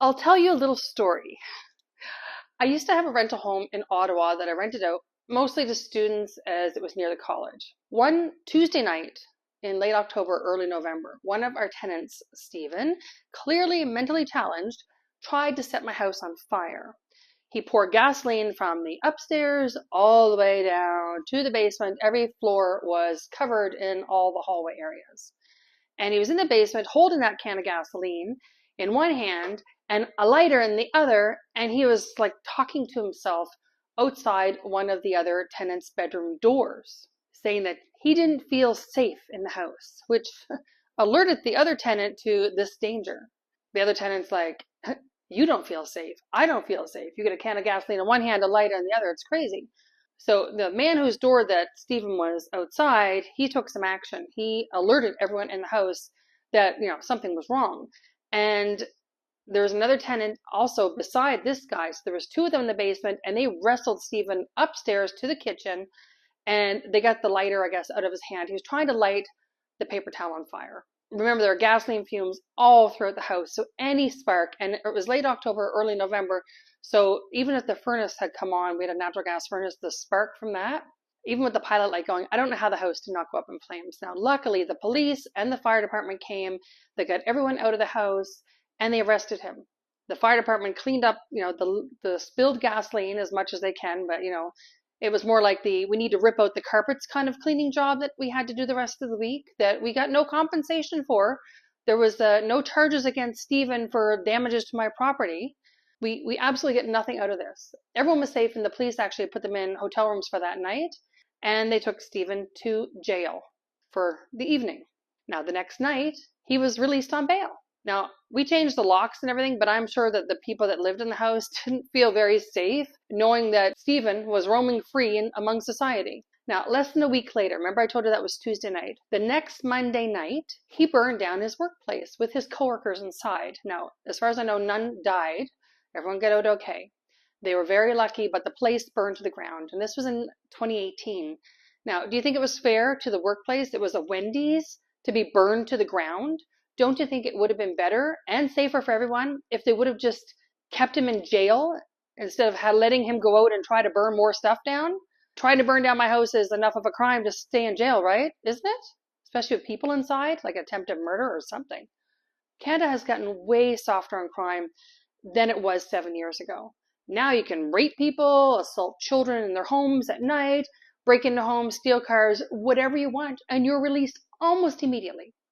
I'll tell you a little story. I used to have a rental home in Ottawa that I rented out mostly to students as it was near the college. One Tuesday night in late October, early November, one of our tenants, Stephen, clearly mentally challenged, tried to set my house on fire. He poured gasoline from the upstairs all the way down to the basement. Every floor was covered in all the hallway areas. And he was in the basement holding that can of gasoline in one hand and a lighter in the other, and he was like talking to himself outside one of the other tenants' bedroom doors, saying that he didn't feel safe in the house, which alerted the other tenant to this danger. The other tenant's like, you don't feel safe. I don't feel safe. You get a can of gasoline in one hand, a lighter in the other. It's crazy. So the man whose door that Stephen was outside, he took some action. He alerted everyone in the house that, something was wrong. And there was another tenant also beside this guy. So there was two of them in the basement, and they wrestled Stephen upstairs to the kitchen, and they got the lighter, I guess, out of his hand. He was trying to light the paper towel on fire. Remember, there are gasoline fumes all throughout the house, so any spark, and it was late October, early November, so even if the furnace had come on, we had a natural gas furnace, the spark from that, even with the pilot light going, I don't know how the house did not go up in flames. Now, luckily, the police and the fire department came, they got everyone out of the house, and they arrested him. The fire department cleaned up, the spilled gasoline as much as they can, but it was more like the we need to rip out the carpets kind of cleaning job that we had to do the rest of the week that we got no compensation for. There was no charges against Stephen for damages to my property. We absolutely get nothing out of this. Everyone was safe, and the police actually put them in hotel rooms for that night, and they took Stephen to jail for the evening. Now, the next night, he was released on bail. Now, we changed the locks and everything, but I'm sure that the people that lived in the house didn't feel very safe knowing that Stephen was roaming free among society. Now, less than a week later, remember I told you that was Tuesday night. The next Monday night, he burned down his workplace with his coworkers inside. Now, as far as I know, none died. Everyone got out okay. They were very lucky, but the place burned to the ground. And this was in 2018. Now, do you think it was fair to the workplace? It was a Wendy's to be burned to the ground. Don't you think it would have been better and safer for everyone if they would have just kept him in jail instead of letting him go out and try to burn more stuff down? Trying to burn down my house is enough of a crime to stay in jail, right? Isn't it? Especially with people inside, like attempted murder or something. Canada has gotten way softer on crime than it was 7 years ago. Now you can rape people, assault children in their homes at night, break into homes, steal cars, whatever you want, and you're released almost immediately.